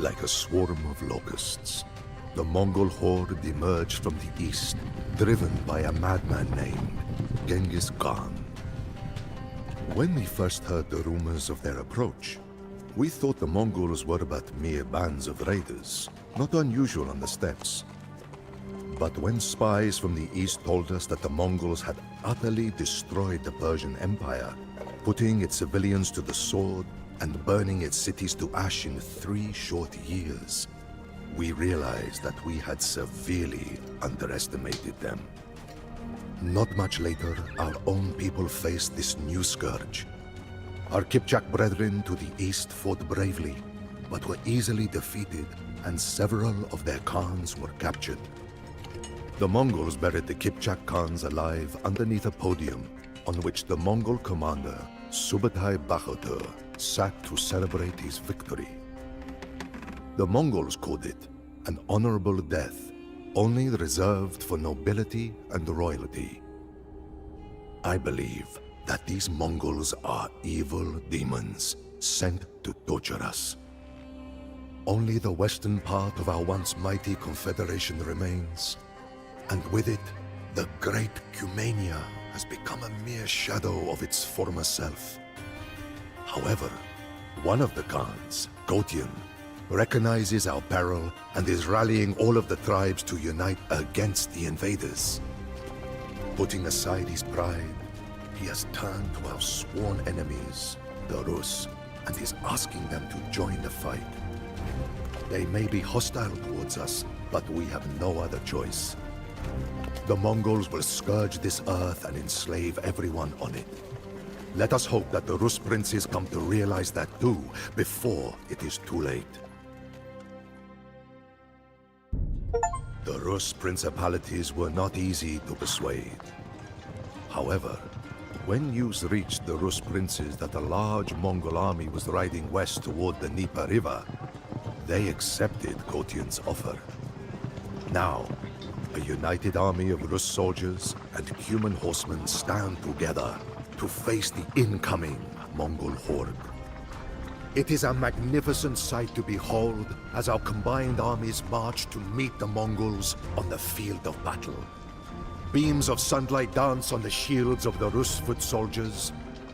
Like a swarm of locusts, the Mongol horde emerged from the east, driven by a madman named Genghis Khan. When we first heard the rumors of their approach, we thought the Mongols were but mere bands of raiders, not unusual on the steppes. But when spies from the east told us that the Mongols had utterly destroyed the Persian Empire, putting its civilians to the sword and burning its cities to ash in 3 short years, we realized that we had severely underestimated them. Not much later, our own people faced this new scourge. Our Kipchak brethren to the east fought bravely, but were easily defeated, and several of their Khans were captured. The Mongols buried the Kipchak Khans alive underneath a podium on which the Mongol commander, Subutai Bahotur, sat to celebrate his victory. The Mongols called it an honorable death, only reserved for nobility and royalty. I believe that these Mongols are evil demons sent to torture us. Only the western part of our once mighty confederation remains, and with it, the great Cumania has become a mere shadow of its former self. However, one of the Khans, Kotyan, recognizes our peril and is rallying all of the tribes to unite against the invaders. Putting aside his pride, he has turned to our sworn enemies, the Rus, and is asking them to join the fight. They may be hostile towards us, but we have no other choice. The Mongols will scourge this earth and enslave everyone on it. Let us hope that the Rus princes come to realize that too, before it is too late. The Rus principalities were not easy to persuade. However, when news reached the Rus princes that a large Mongol army was riding west toward the Dnieper River, they accepted Kotyan's offer. Now, a united army of Rus soldiers and human horsemen stand together to face the incoming Mongol horde. It is a magnificent sight to behold as our combined armies march to meet the Mongols on the field of battle. Beams of sunlight dance on the shields of the Rus foot soldiers,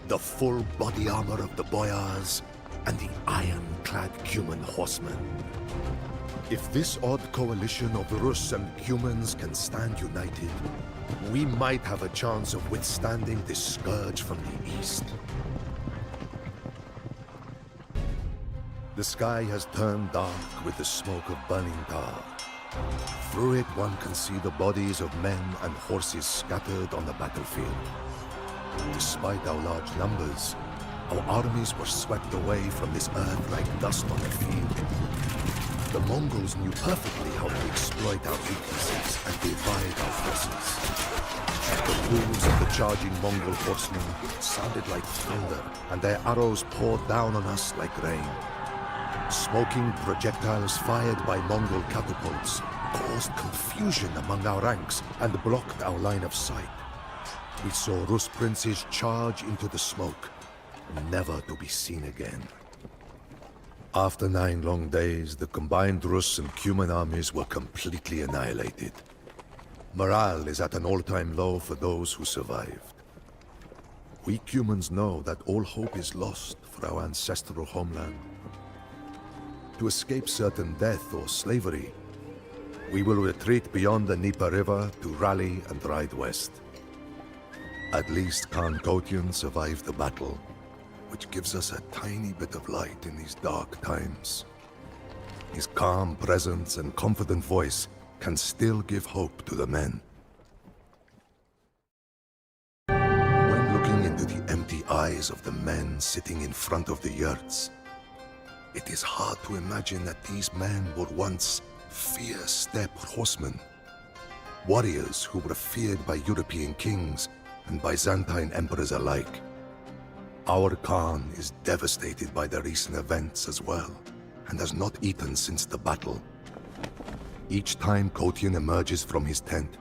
the full body armor of the boyars, and the iron-clad Cuman horsemen. If this odd coalition of Rus and Cumans can stand united, we might have a chance of withstanding this scourge from the east. The sky has turned dark with the smoke of burning tar. Through it one can see the bodies of men and horses scattered on the battlefield. Despite our large numbers, our armies were swept away from this earth like dust on a field. The Mongols knew perfectly how to exploit our weaknesses and divide our forces. The hooves of the charging Mongol horsemen sounded like thunder, and their arrows poured down on us like rain. Smoking projectiles fired by Mongol catapults caused confusion among our ranks and blocked our line of sight. We saw Rus princes charge into the smoke, never to be seen again. After 9 long days, the combined Rus and Cuman armies were completely annihilated. Morale is at an all-time low for those who survived. We Cumans know that all hope is lost for our ancestral homeland. To escape certain death or slavery, we will retreat beyond the Dnieper River to rally and ride west. At least Khan Kotyan survived the battle, which gives us a tiny bit of light in these dark times. His calm presence and confident voice can still give hope to the men. When looking into the empty eyes of the men sitting in front of the yurts, it is hard to imagine that these men were once fierce steppe horsemen, warriors who were feared by European kings and Byzantine emperors alike. Our Khan is devastated by the recent events as well, and has not eaten since the battle. Each time Kotyan emerges from his tent,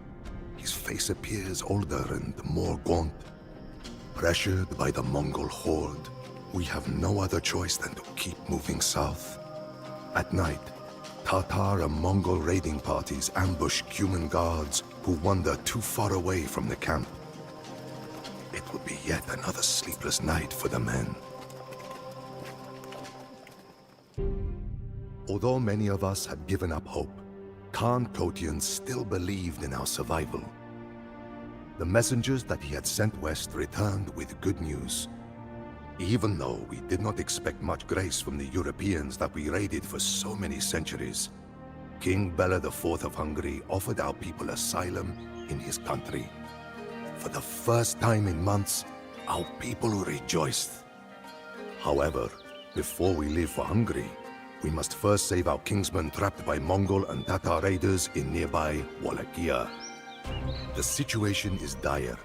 his face appears older and more gaunt. Pressured by the Mongol horde, we have no other choice than to keep moving south. At night, Tatar and Mongol raiding parties ambush Cuman guards who wander too far away from the camp. It would be yet another sleepless night for the men. Although many of us had given up hope, Khan Kotyan still believed in our survival. The messengers that he had sent west returned with good news. Even though we did not expect much grace from the Europeans that we raided for so many centuries, King Bela IV of Hungary offered our people asylum in his country. For the first time in months, our people rejoiced. However, before we leave for Hungary, we must first save our kinsmen trapped by Mongol and Tatar raiders in nearby Wallachia. The situation is dire,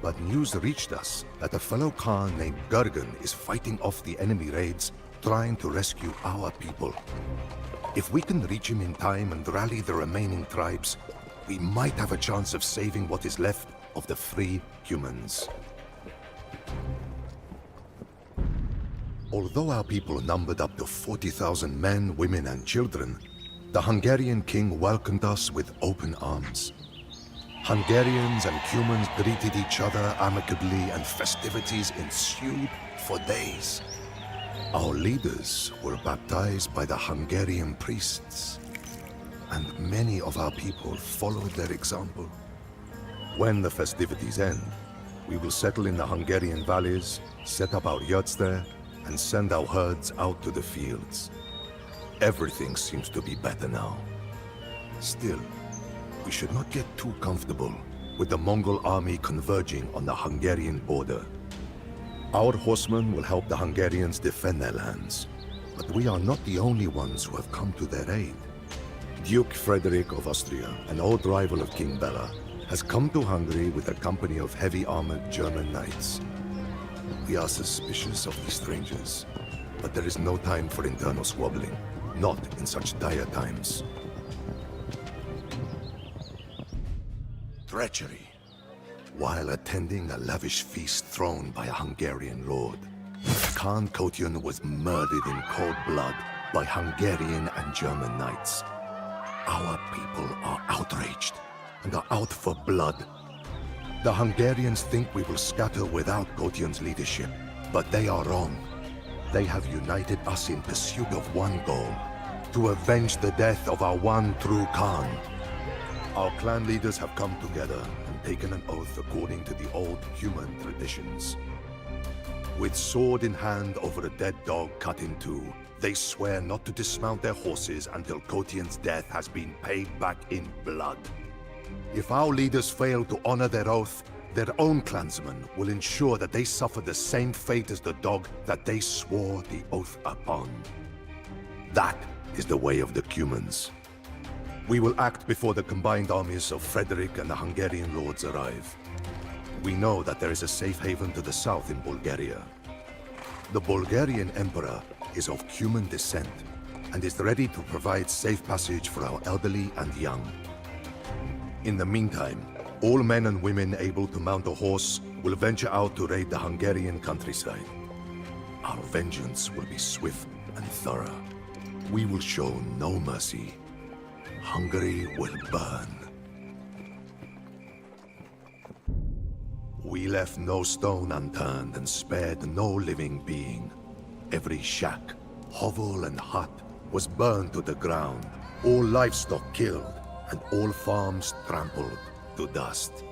but news reached us that a fellow Khan named Gurgen is fighting off the enemy raids, trying to rescue our people. If we can reach him in time and rally the remaining tribes, we might have a chance of saving what is left of the free humans. Although our people numbered up to 40,000 men, women, and children, the Hungarian king welcomed us with open arms. Hungarians and Cumans greeted each other amicably, and festivities ensued for days. Our leaders were baptized by the Hungarian priests, and many of our people followed their example. When the festivities end, we will settle in the Hungarian valleys, set up our yurts there, and send our herds out to the fields. Everything seems to be better now. Still, we should not get too comfortable with the Mongol army converging on the Hungarian border. Our horsemen will help the Hungarians defend their lands, but we are not the only ones who have come to their aid. Duke Frederick of Austria, an old rival of King Bela, has come to Hungary with a company of heavy-armored German knights. We are suspicious of these strangers, but there is no time for internal squabbling, not in such dire times. Treachery. While attending a lavish feast thrown by a Hungarian lord, Khan Kotyan was murdered in cold blood by Hungarian and German knights. Our people are outraged and are out for blood. The Hungarians think we will scatter without Kotyan's leadership, but they are wrong. They have united us in pursuit of one goal: to avenge the death of our one true Khan. Our clan leaders have come together and taken an oath according to the old human traditions. With sword in hand over a dead dog cut in two, they swear not to dismount their horses until Kotyan's death has been paid back in blood. If our leaders fail to honor their oath, their own clansmen will ensure that they suffer the same fate as the dog that they swore the oath upon. That is the way of the Cumans. We will act before the combined armies of Frederick and the Hungarian lords arrive. We know that there is a safe haven to the south in Bulgaria. The Bulgarian emperor is of Cuman descent and is ready to provide safe passage for our elderly and young. In the meantime, all men and women able to mount a horse will venture out to raid the Hungarian countryside. Our vengeance will be swift and thorough. We will show no mercy. Hungary will burn. We left no stone unturned and spared no living being. Every shack, hovel, and hut was burned to the ground, all livestock killed, and all farms trampled to dust.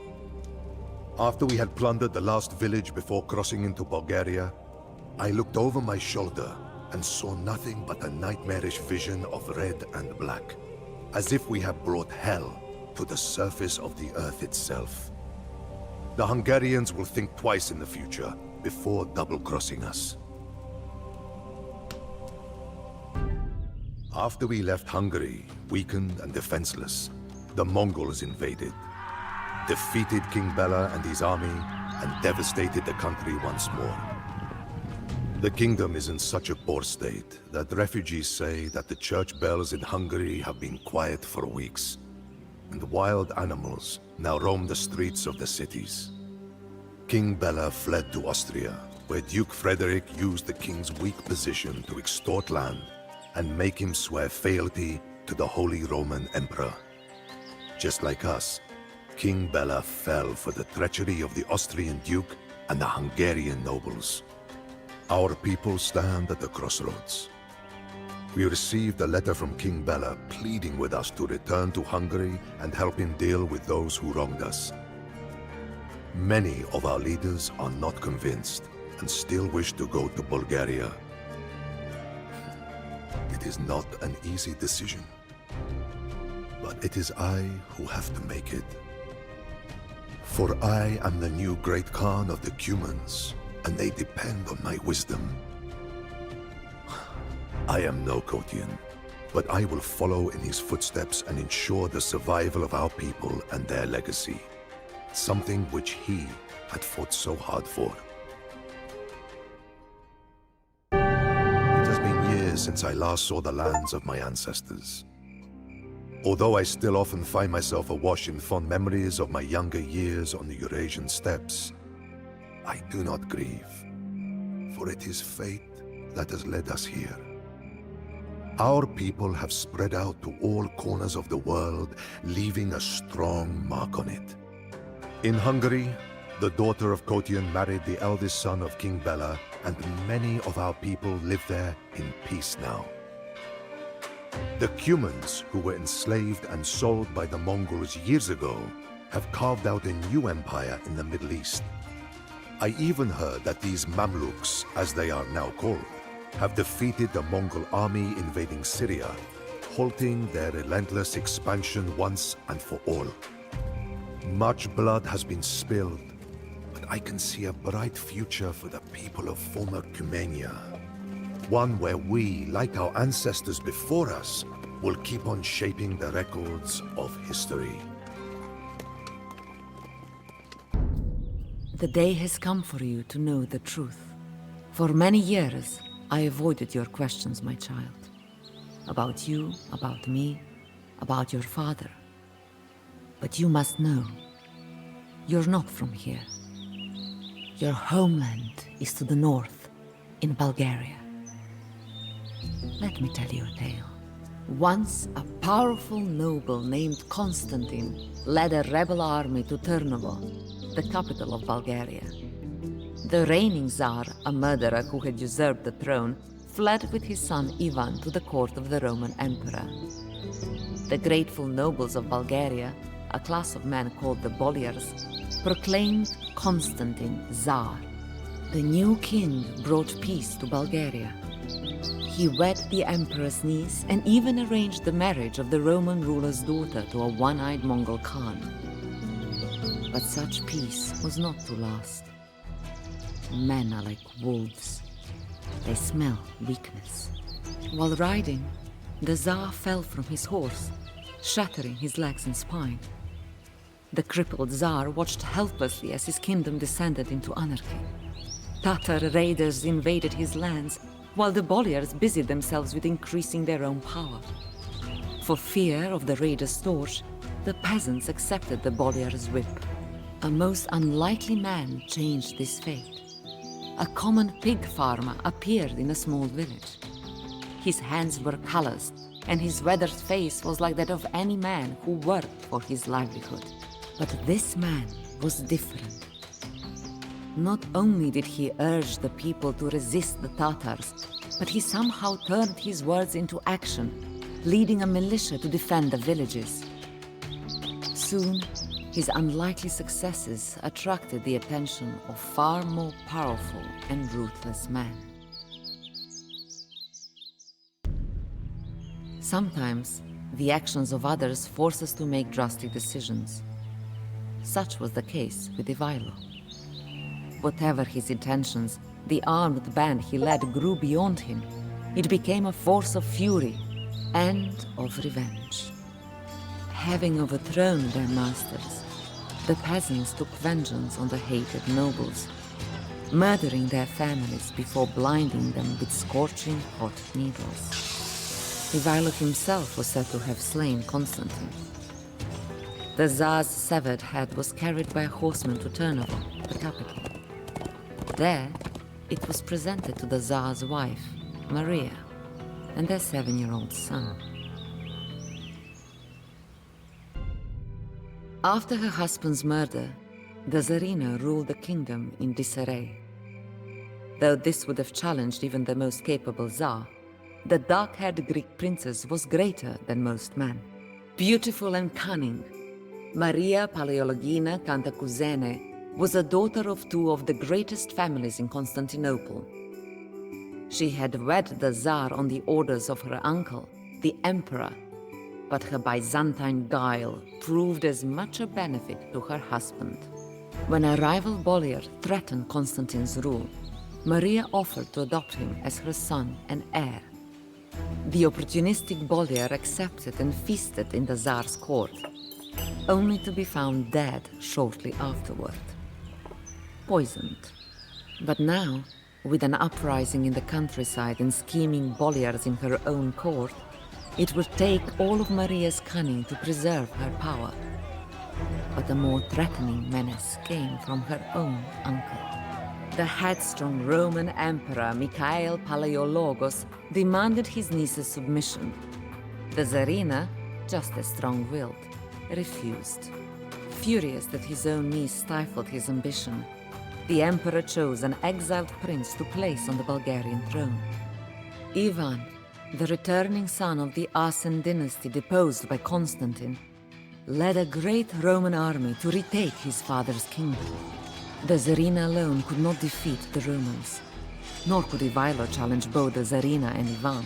After we had plundered the last village before crossing into Bulgaria, I looked over my shoulder and saw nothing but a nightmarish vision of red and black, as if we had brought hell to the surface of the earth itself. The Hungarians will think twice in the future before double-crossing us. After we left Hungary, weakened and defenseless, the Mongols invaded, defeated King Bela and his army, and devastated the country once more. The kingdom is in such a poor state that refugees say that the church bells in Hungary have been quiet for weeks, and wild animals now roam the streets of the cities. King Bela fled to Austria, where Duke Frederick used the king's weak position to extort land and make him swear fealty to the Holy Roman Emperor. Just like us, King Bela fell for the treachery of the Austrian Duke and the Hungarian nobles. Our people stand at the crossroads. We received a letter from King Bela pleading with us to return to Hungary and help him deal with those who wronged us. Many of our leaders are not convinced and still wish to go to Bulgaria. It is not an easy decision, but it is I who have to make it. For I am the new Great Khan of the Cumans, and they depend on my wisdom. I am no Kotyan, but I will follow in his footsteps and ensure the survival of our people and their legacy, something which he had fought so hard for. It has been years since I last saw the lands of my ancestors. Although I still often find myself awash in fond memories of my younger years on the Eurasian steppes, I do not grieve, for it is fate that has led us here. Our people have spread out to all corners of the world, leaving a strong mark on it. In Hungary, the daughter of Kotyan married the eldest son of King Bela, and many of our people live there in peace now. The Cumans, who were enslaved and sold by the Mongols years ago, have carved out a new empire in the Middle East. I even heard that these Mamluks, as they are now called, have defeated the Mongol army invading Syria, halting their relentless expansion once and for all. Much blood has been spilled, but I can see a bright future for the people of former Cumania. One where we, like our ancestors before us, will keep on shaping the records of history. The day has come for you to know the truth. For many years, I avoided your questions, my child. About you, about me, about your father. But you must know, you're not from here. Your homeland is to the north, in Bulgaria. Let me tell you a tale. Once, a powerful noble named Constantine led a rebel army to Turnovo, the capital of Bulgaria. The reigning Tsar, a murderer who had usurped the throne, fled with his son Ivan to the court of the Roman Emperor. The grateful nobles of Bulgaria, a class of men called the boyars, proclaimed Constantine Tsar. The new king brought peace to Bulgaria. He wed the emperor's niece and even arranged the marriage of the Roman ruler's daughter to a one-eyed Mongol Khan. But such peace was not to last. Men are like wolves. They smell weakness. While riding, the Tsar fell from his horse, shattering his legs and spine. The crippled Tsar watched helplessly as his kingdom descended into anarchy. Tatar raiders invaded his lands, while the boyars busied themselves with increasing their own power. For fear of the raiders' torch, the peasants accepted the boyar's whip. A most unlikely man changed this fate. A common pig farmer appeared in a small village. His hands were calloused, and his weathered face was like that of any man who worked for his livelihood. But this man was different. Not only did he urge the people to resist the Tatars, but he somehow turned his words into action, leading a militia to defend the villages. Soon, his unlikely successes attracted the attention of far more powerful and ruthless men. Sometimes, the actions of others force us to make drastic decisions. Such was the case with Ivaylo. Whatever his intentions, the armed band he led grew beyond him. It became a force of fury and of revenge. Having overthrown their masters, the peasants took vengeance on the hated nobles, murdering their families before blinding them with scorching hot needles. Ivaylo himself was said to have slain Constantine. The Tsar's severed head was carried by a horseman to Turnovo, the capital. There, it was presented to the Tsar's wife, Maria. and their 7-year-old son. After her husband's murder, the Tsarina ruled the kingdom in disarray. Though this would have challenged even the most capable Tsar, the dark-haired Greek princess was greater than most men. Beautiful and cunning, Maria Paleologina Cantacuzene was a daughter of two of the greatest families in Constantinople. She had wed the Tsar on the orders of her uncle, the Emperor, but her Byzantine guile proved as much a benefit to her husband. When a rival Bolyar threatened Constantine's rule, Maria offered to adopt him as her son and heir. The opportunistic Bolyar accepted and feasted in the Tsar's court, only to be found dead shortly afterward. Poisoned. But now, with an uprising in the countryside and scheming Bolyars in her own court, it would take all of Maria's cunning to preserve her power. But a more threatening menace came from her own uncle. The headstrong Roman Emperor Mikhail Palaiologos demanded his niece's submission. The Tsarina, just as strong-willed, refused. Furious that his own niece stifled his ambition, the Emperor chose an exiled prince to place on the Bulgarian throne. Ivan, the returning son of the Asen dynasty deposed by Constantine, led a great Roman army to retake his father's kingdom. The Tsarina alone could not defeat the Romans, nor could Ivaylo challenge both the Tsarina and Ivan.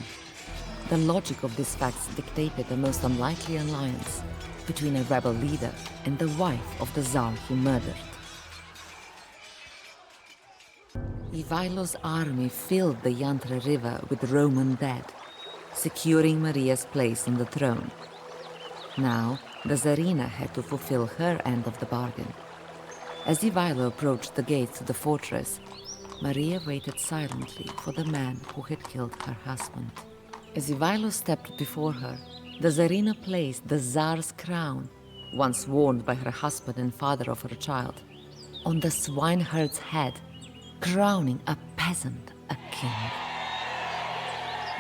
The logic of these facts dictated the most unlikely alliance between a rebel leader and the wife of the Tsar he murdered. Ivaylo's army filled the Yantra River with Roman dead, securing Maria's place on the throne. Now, the Tsarina had to fulfill her end of the bargain. As Ivaylo approached the gates to the fortress, Maria waited silently for the man who had killed her husband. As Ivaylo stepped before her, the Tsarina placed the Tsar's crown, once worn by her husband and father of her child, on the swineherd's head, crowning a peasant a king.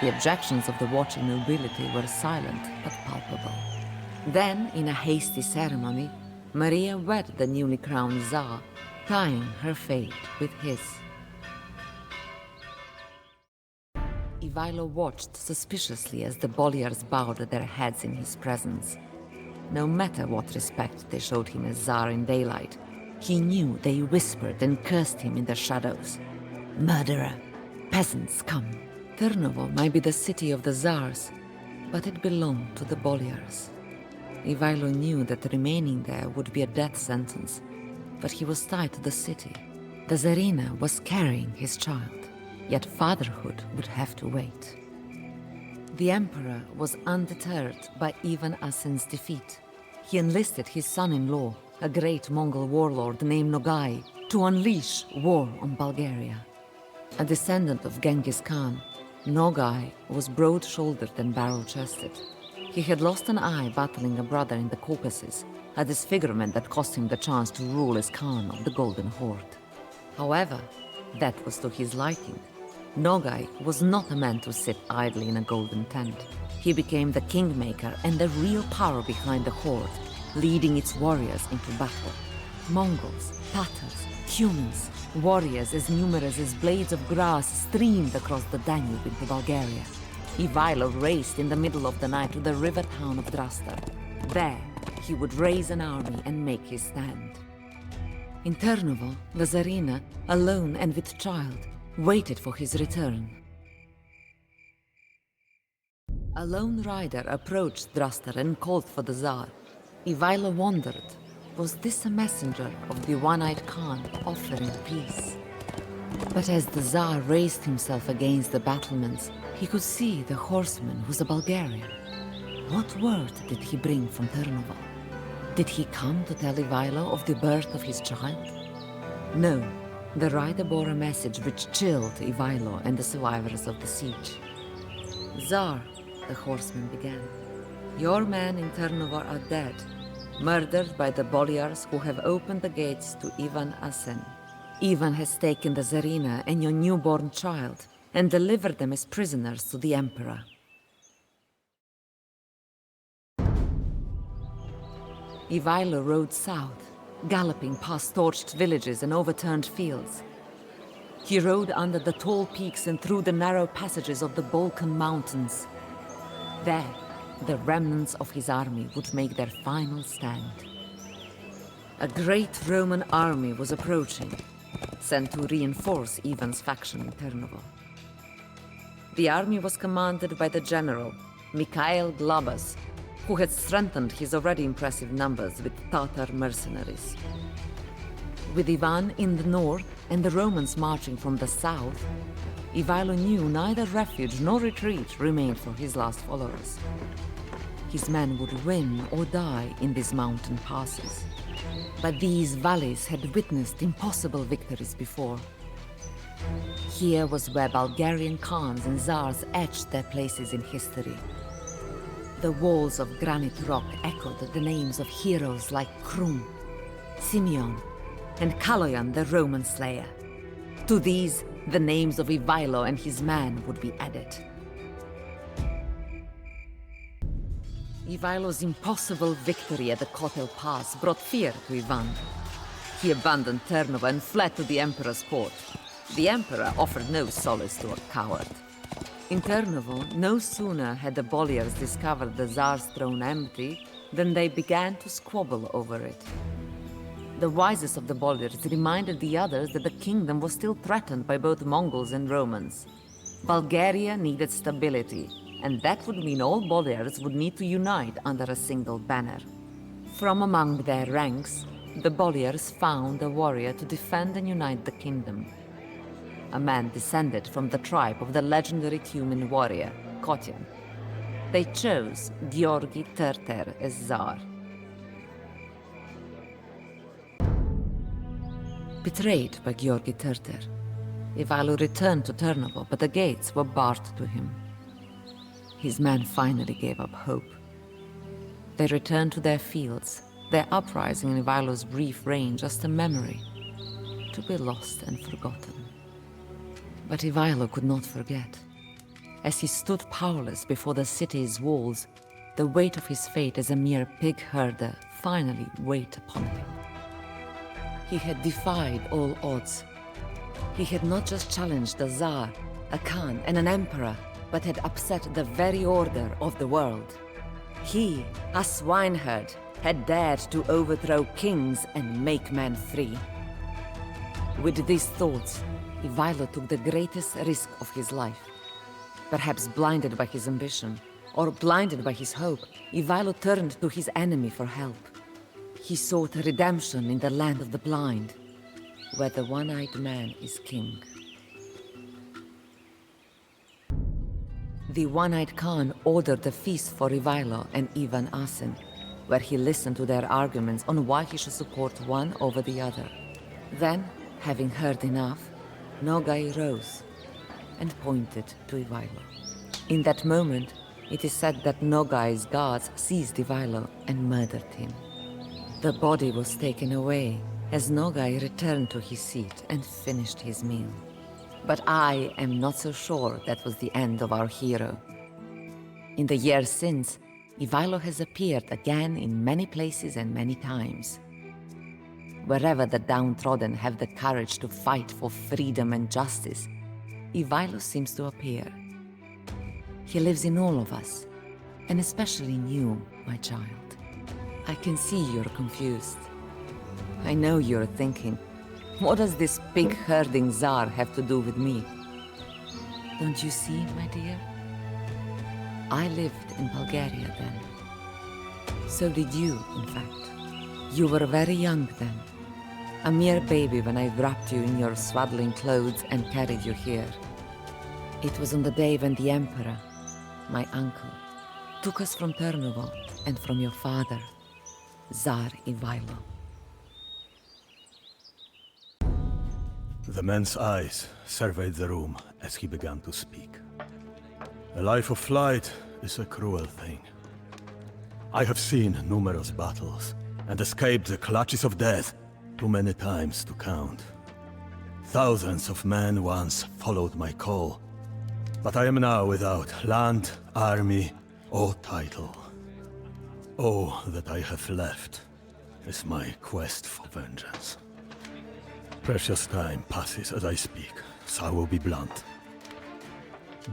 The objections of the watching nobility were silent but palpable. Then, in a hasty ceremony, Maria wed the newly crowned Tsar, tying her fate with his. Ivaylo watched suspiciously as the Bolyars bowed their heads in his presence. No matter what respect they showed him as Tsar in daylight, he knew they whispered and cursed him in the shadows. Murderer! Peasant scum! Turnovo might be the city of the Tsars, but it belonged to the Bolyars. Ivaylo knew that remaining there would be a death sentence, but he was tied to the city. The Tsarina was carrying his child, yet fatherhood would have to wait. The Emperor was undeterred by Ivan Asen's defeat. He enlisted his son-in-law, a great Mongol warlord named Nogai, to unleash war on Bulgaria. A descendant of Genghis Khan, Nogai was broad-shouldered and barrel-chested. He had lost an eye battling a brother in the Caucasus, a disfigurement that cost him the chance to rule as Khan of the Golden Horde. However, that was to his liking. Nogai was not a man to sit idly in a golden tent. He became the kingmaker and the real power behind the Horde, leading its warriors into battle. Mongols, Tatars, humans, warriors as numerous as blades of grass streamed across the Danube into Bulgaria. Ivaylo raced in the middle of the night to the river town of Drastar. There, he would raise an army and make his stand. In Turnovo, the Tsarina, alone and with child, waited for his return. A lone rider approached Drastar and called for the Tsar. Ivaylo wondered, was this a messenger of the one-eyed Khan offering peace? But as the Tsar raised himself against the battlements, he could see the horseman was a Bulgarian. What word did he bring from Turnovo? Did he come to tell Ivaylo of the birth of his child? No, the rider bore a message which chilled Ivaylo and the survivors of the siege. Tsar, the horseman began, your men in Turnovo are dead, murdered by the Bolyars who have opened the gates to Ivan Asen. Ivan has taken the Tsarina and your newborn child and delivered them as prisoners to the Emperor. Ivaylo rode south, galloping past torched villages and overturned fields. He rode under the tall peaks and through the narrow passages of the Balkan mountains. There, the remnants of his army would make their final stand. A great Roman army was approaching, sent to reinforce Ivan's faction in Ternovo. The army was commanded by the general, Mikhail Glabas, who had strengthened his already impressive numbers with Tatar mercenaries. With Ivan in the north and the Romans marching from the south, Ivaylo knew neither refuge nor retreat remained for his last followers. His men would win or die in these mountain passes. But these valleys had witnessed impossible victories before. Here was where Bulgarian khans and czars etched their places in history. The walls of granite rock echoed the names of heroes like Krum, Simeon, and Kaloyan the Roman slayer. To these, the names of Ivaylo and his men would be added. Ivaylo's impossible victory at the Kotel Pass brought fear to Ivan. He abandoned Ternovo and fled to the Emperor's court. The Emperor offered no solace to a coward. In Ternovo, no sooner had the Bolyars discovered the Tsar's throne empty than they began to squabble over it. The wisest of the Bolyars reminded the others that the kingdom was still threatened by both Mongols and Romans. Bulgaria needed stability, and that would mean all Bolyars would need to unite under a single banner. From among their ranks, the Bolyars found a warrior to defend and unite the kingdom. A man descended from the tribe of the legendary Cuman warrior, Kotyan. They chose Georgi Terter as Tsar. Betrayed by Georgi Terter, Ivaylo returned to Ternovo, but the gates were barred to him. His men finally gave up hope. They returned to their fields, their uprising in Ivaylo's brief reign just a memory, to be lost and forgotten. But Ivaylo could not forget. As he stood powerless before the city's walls, the weight of his fate as a mere pig herder finally weighed upon him. He had defied all odds. He had not just challenged a Tsar, a Khan, and an emperor, but had upset the very order of the world. He, a swineherd, had dared to overthrow kings and make men free. With these thoughts, Ivaylo took the greatest risk of his life. Perhaps blinded by his ambition, or blinded by his hope, Ivaylo turned to his enemy for help. He sought redemption in the land of the blind, where the one-eyed man is king. The one-eyed Khan ordered a feast for Ivaylo and Ivan Asen, where he listened to their arguments on why he should support one over the other. Then, having heard enough, Nogai rose and pointed to Ivaylo. In that moment, it is said that Nogai's guards seized Ivaylo and murdered him. The body was taken away as Nogai returned to his seat and finished his meal. But I am not so sure that was the end of our hero. In the years since, Ivaylo has appeared again in many places and many times. Wherever the downtrodden have the courage to fight for freedom and justice, Ivaylo seems to appear. He lives in all of us, and especially in you, my child. I can see you're confused. I know you're thinking, what does this pig-herding Tsar have to do with me? Don't you see, my dear? I lived in Bulgaria then. So did you, in fact. You were very young then. A mere baby when I wrapped you in your swaddling clothes and carried you here. It was on the day when the Emperor, my uncle, took us from Ternovo and from your father, Tsar Ivaylo. The man's eyes surveyed the room as he began to speak. A life of flight is a cruel thing. I have seen numerous battles and escaped the clutches of death too many times to count. Thousands of men once followed my call, but I am now without land, army, or title. Oh, that I have left is my quest for vengeance. Precious time passes as I speak, so I will be blunt.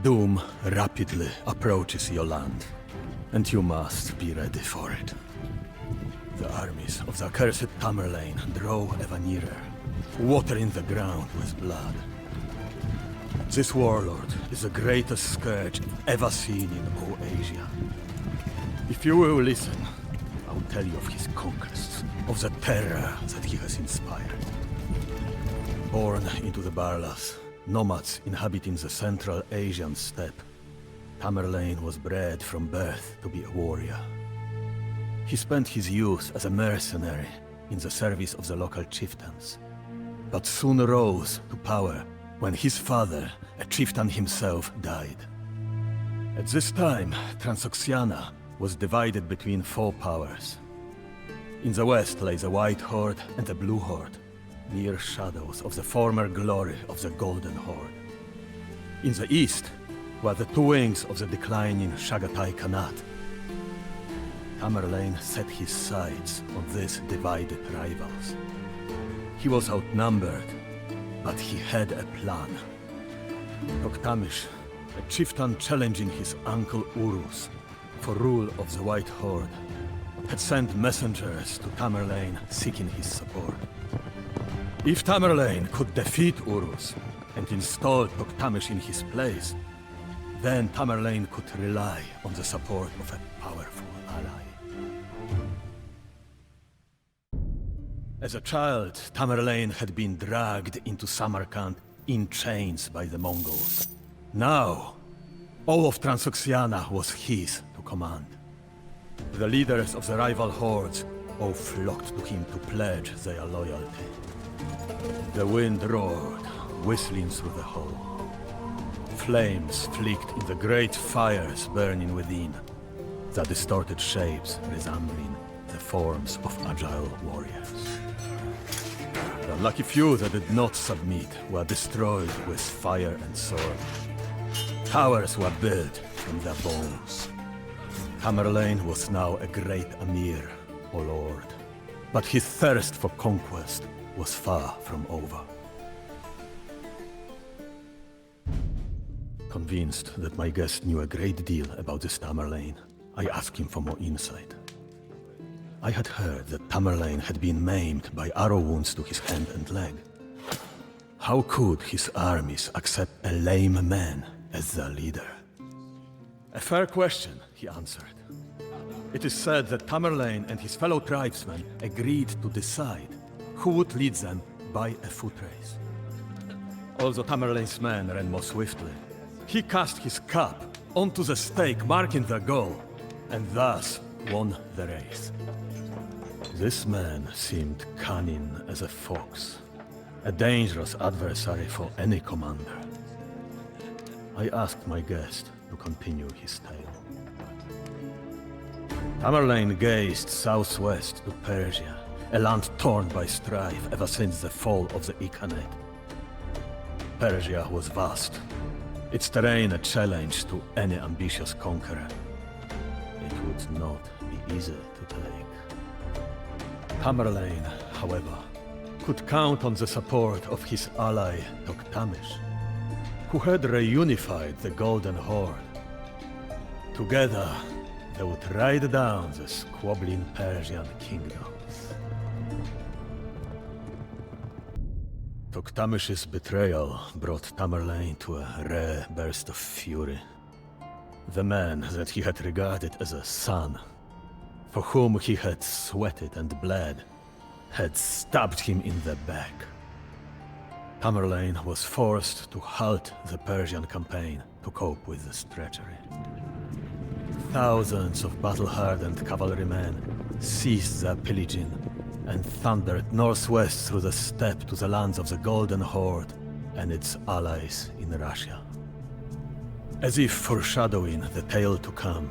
Doom rapidly approaches your land, and you must be ready for it. The armies of the accursed Tamerlane draw ever nearer, watering the ground with blood. This warlord is the greatest scourge ever seen in all Asia. If you will listen, I will tell you of his conquests, of the terror that he has inspired. Born into the Barlas, nomads inhabiting the Central Asian steppe, Tamerlane was bred from birth to be a warrior. He spent his youth as a mercenary in the service of the local chieftains, but soon rose to power when his father, a chieftain himself, died. At this time, Transoxiana was divided between four powers. In the west lay the White Horde and the Blue Horde, mere shadows of the former glory of the Golden Horde. In the east were the two wings of the declining Chagatai Khanate. Tamerlane set his sights on these divided rivals. He was outnumbered, but he had a plan. Toktamish, a chieftain challenging his uncle Urus for rule of the White Horde, had sent messengers to Tamerlane seeking his support. If Tamerlane could defeat Urus and install Toktamish in his place, then Tamerlane could rely on the support of a powerful ally. As a child, Tamerlane had been dragged into Samarkand in chains by the Mongols. Now, all of Transoxiana was his to command. The leaders of the rival hordes all flocked to him to pledge their loyalty. The wind roared, whistling through the hall. Flames flicked in the great fires burning within, the distorted shapes resembling the forms of agile warriors. The lucky few that did not submit were destroyed with fire and sword. Towers were built from their bones. Tamerlane was now a great Amir, or lord, but his thirst for conquest was far from over. Convinced that my guest knew a great deal about this Tamerlane, I asked him for more insight. I had heard that Tamerlane had been maimed by arrow wounds to his hand and leg. How could his armies accept a lame man as their leader? A fair question, he answered. It is said that Tamerlane and his fellow tribesmen agreed to decide who would lead them by a foot race. Although Tamerlane's men ran more swiftly, he cast his cap onto the stake marking their goal, and thus won the race. This man seemed cunning as a fox, a dangerous adversary for any commander. I asked my guest to continue his tale. Tamerlane gazed southwest to Persia, a land torn by strife ever since the fall of the Ilkhanate. Persia was vast, its terrain a challenge to any ambitious conqueror. It would not be easy to take. Tamerlane, however, could count on the support of his ally Toktamish, who had reunified the Golden Horde. Together, they would ride down the squabbling Persian kingdoms. Toktamish's betrayal brought Tamerlane to a rare burst of fury. The man that he had regarded as a son, for whom he had sweated and bled, had stabbed him in the back. Tamerlane was forced to halt the Persian campaign to cope with this treachery. Thousands of battle-hardened cavalrymen ceased their pillaging and thundered northwest through the steppe to the lands of the Golden Horde and its allies in Russia. As if foreshadowing the tale to come,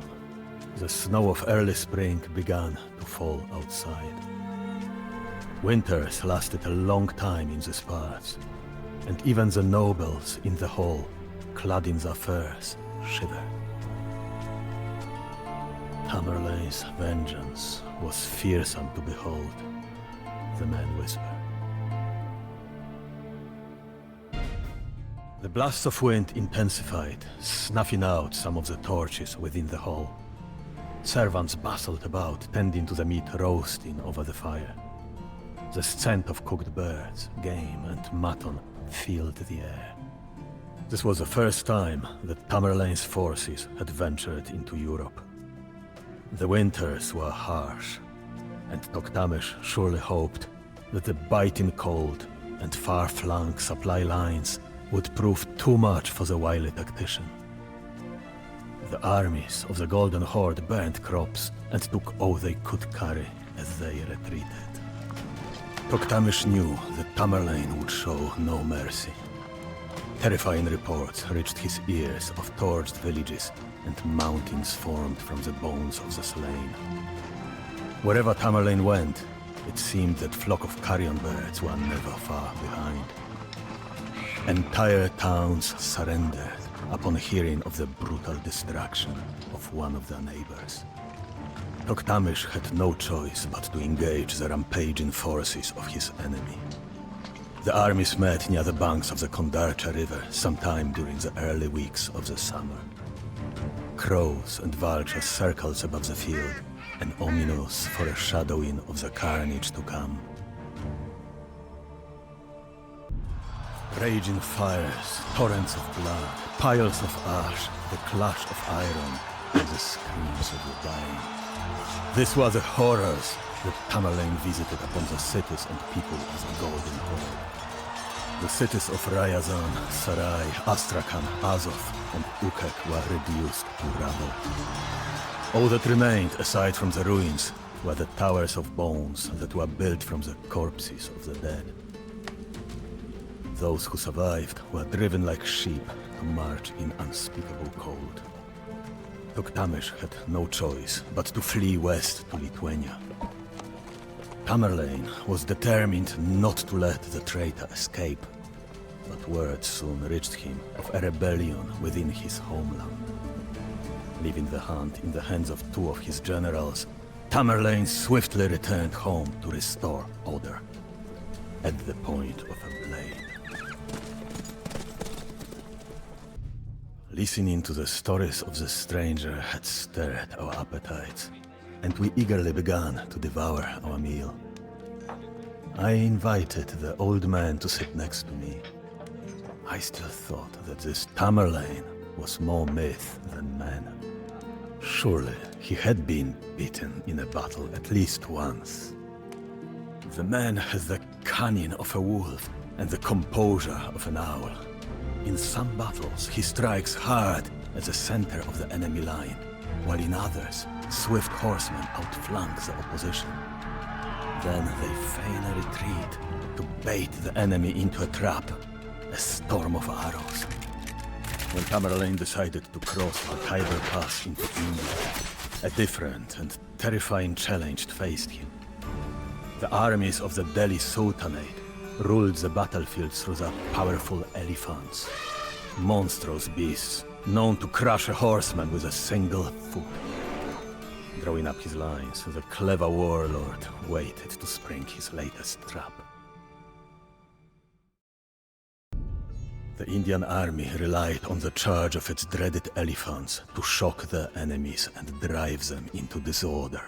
the snow of early spring began to fall outside. Winters lasted a long time in these parts, and even the nobles in the hall, clad in their furs, shivered. Tamerlane's vengeance was fearsome to behold, the man whispered. The blasts of wind intensified, snuffing out some of the torches within the hall. Servants bustled about, tending to the meat roasting over the fire. The scent of cooked birds, game, and mutton filled the air. This was the first time that Tamerlane's forces had ventured into Europe. The winters were harsh, and Toktamish surely hoped that the biting cold and far-flung supply lines would prove too much for the wily tactician. The armies of the Golden Horde burned crops and took all they could carry as they retreated. Toktamish knew that Tamerlane would show no mercy. Terrifying reports reached his ears of torched villages and mountains formed from the bones of the slain. Wherever Tamerlane went, it seemed that flock of carrion birds were never far behind. Entire towns surrendered upon hearing of the brutal destruction of one of their neighbors. Toktamish had no choice but to engage the rampaging forces of his enemy. The armies met near the banks of the Kondarcha River sometime during the early weeks of the summer. Crows and vultures circled above the field, an ominous foreshadowing of the carnage to come. Raging fires, torrents of blood, piles of ash, the clash of iron, and the screams of the dying. These were the horrors that Tamerlane visited upon the cities and people of the Golden Horde. The cities of Ryazan, Sarai, Astrakhan, Azov, and Ukek were reduced to rubble. All that remained, aside from the ruins, were the towers of bones that were built from the corpses of the dead. Those who survived were driven like sheep to march in unspeakable cold. Toktamish had no choice but to flee west to Lithuania. Tamerlane was determined not to let the traitor escape, but word soon reached him of a rebellion within his homeland. Leaving the hunt in the hands of two of his generals, Tamerlane swiftly returned home to restore order, at the point of a blade. Listening to the stories of the stranger had stirred our appetites, and we eagerly began to devour our meal. I invited the old man to sit next to me. I still thought that this Tamerlane was more myth than man. Surely he had been beaten in a battle at least once. The man has the cunning of a wolf and the composure of an owl. In some battles, he strikes hard at the center of the enemy line, while in others, swift horsemen outflank the opposition. Then they feign a retreat to bait the enemy into a trap, a storm of arrows. When Tamerlane decided to cross the Khyber Pass into India, a different and terrifying challenge faced him. The armies of the Delhi Sultanate ruled the battlefield through their powerful elephants, monstrous beasts known to crush a horseman with a single foot. Drawing up his lines, the clever warlord waited to spring his latest trap. The Indian army relied on the charge of its dreaded elephants to shock their enemies and drive them into disorder.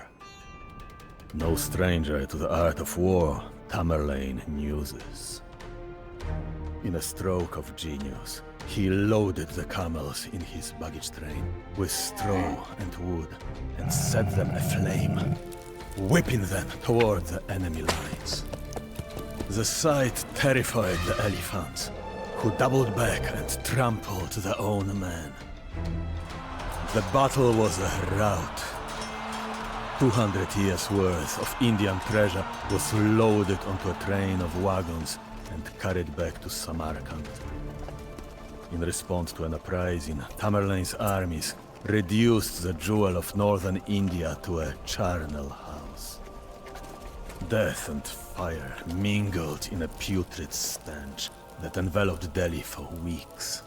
No stranger to the art of war, Tamerlane knew this. In a stroke of genius, he loaded the camels in his baggage train with straw and wood and set them aflame, whipping them toward the enemy lines. The sight terrified the elephants, who doubled back and trampled their own men. The battle was a rout. 200 years' worth of Indian treasure was loaded onto a train of wagons and carried back to Samarkand. In response to an uprising, Tamerlane's armies reduced the jewel of northern India to a charnel house. Death and fire mingled in a putrid stench that enveloped Delhi for weeks.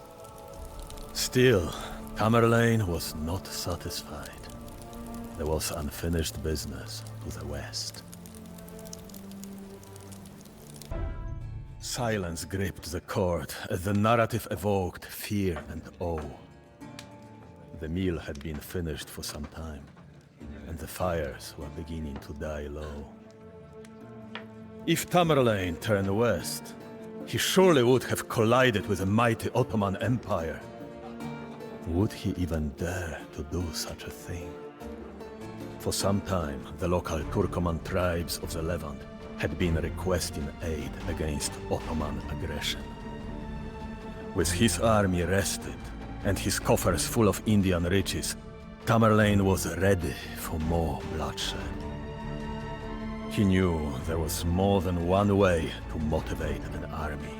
Still, Tamerlane was not satisfied. there was unfinished business to the west. Silence gripped the court as the narrative evoked fear and awe. The meal had been finished for some time, and the fires were beginning to die low. If Tamerlane turned west, he surely would have collided with the mighty Ottoman Empire. Would he even dare to do such a thing? For some time, the local Turkoman tribes of the Levant had been requesting aid against Ottoman aggression. With his army rested and his coffers full of Indian riches, Tamerlane was ready for more bloodshed. He knew there was more than one way to motivate an army.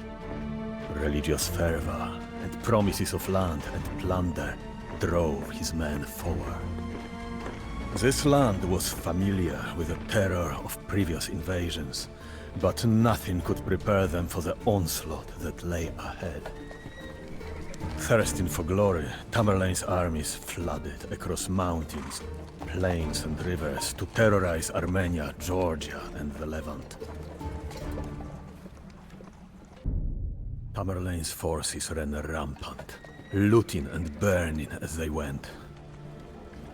Religious fervor and promises of land and plunder drove his men forward. This land was familiar with the terror of previous invasions, but nothing could prepare them for the onslaught that lay ahead. Thirsting for glory, Tamerlane's armies flooded across mountains, plains and rivers to terrorize Armenia, Georgia, and the Levant. Tamerlane's forces ran rampant, looting and burning as they went.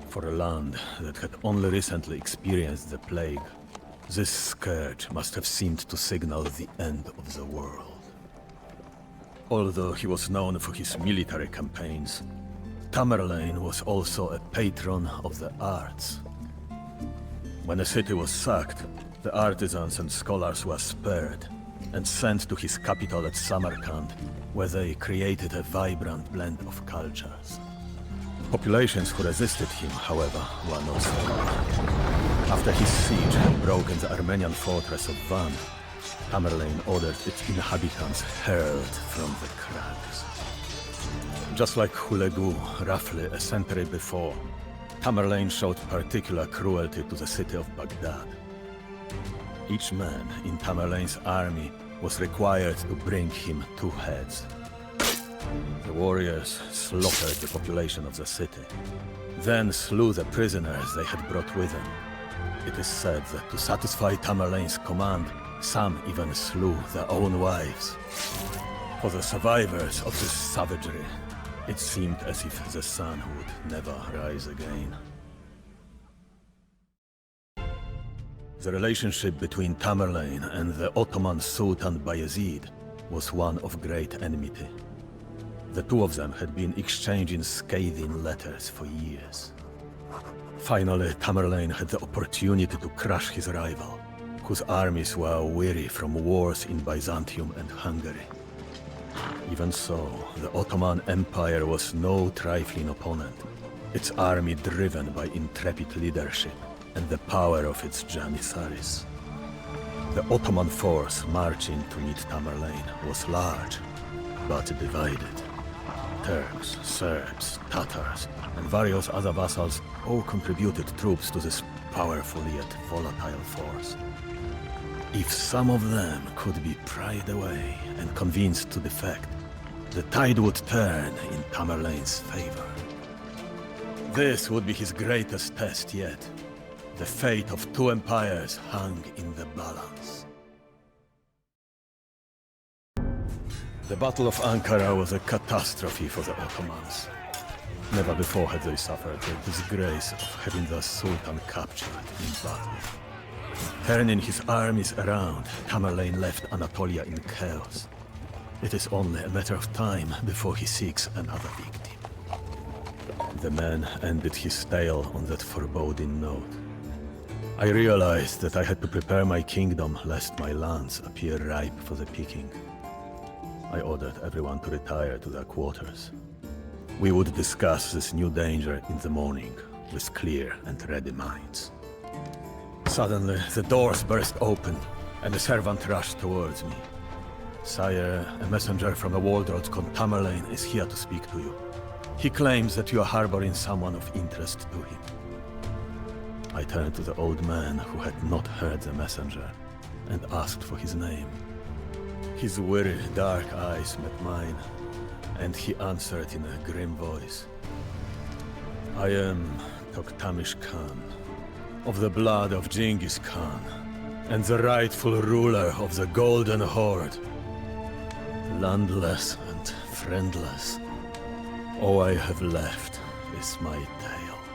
For a land that had only recently experienced the plague, this scourge must have seemed to signal the end of the world. Although he was known for his military campaigns, Tamerlane was also a patron of the arts. When a city was sacked, the artisans and scholars were spared and sent to his capital at Samarkand, where they created a vibrant blend of cultures. Populations who resisted him, however, were not spared. After his siege had broken the Armenian fortress of Van, Tamerlane ordered its inhabitants hurled from the crags. Just like Hulegu, roughly a century before, Tamerlane showed particular cruelty to the city of Baghdad. Each man in Tamerlane's army was required to bring him 2 heads. The warriors slaughtered the population of the city, then slew the prisoners they had brought with them. It is said that to satisfy Tamerlane's command, some even slew their own wives. For the survivors of this savagery, it seemed as if the sun would never rise again. The relationship between Tamerlane and the Ottoman Sultan Bayezid was one of great enmity. The two of them had been exchanging scathing letters for years. Finally, Tamerlane had the opportunity to crush his rival, whose armies were weary from wars in Byzantium and Hungary. Even so, the Ottoman Empire was no trifling opponent, its army driven by intrepid leadership and the power of its Janissaries. The Ottoman force marching to meet Tamerlane was large, but divided. Turks, Serbs, Tatars, and various other vassals all contributed troops to this powerful yet volatile force. If some of them could be pried away and convinced to defect, the tide would turn in Tamerlane's favor. This would be his greatest test yet. The fate of 2 empires hung in the balance. The Battle of Ankara was a catastrophe for the Ottomans. Never before had they suffered the disgrace of having the Sultan captured in battle. Turning his armies around, Tamerlane left Anatolia in chaos. It is only a matter of time before he seeks another victim. The man ended his tale on that foreboding note. I realized that I had to prepare my kingdom lest my lands appear ripe for the picking. I ordered everyone to retire to their quarters. We would discuss this new danger in the morning, with clear and ready minds. Suddenly, the doors burst open, and a servant rushed towards me. "Sire, a messenger from the Waldrod called Tamerlane is here to speak to you. He claims that you are harboring someone of interest to him." I turned to the old man who had not heard the messenger, and asked for his name. His weary, dark eyes met mine, and he answered in a grim voice. "I am Toktamish Khan, of the blood of Genghis Khan, and the rightful ruler of the Golden Horde. Landless and friendless, all I have left is my tale.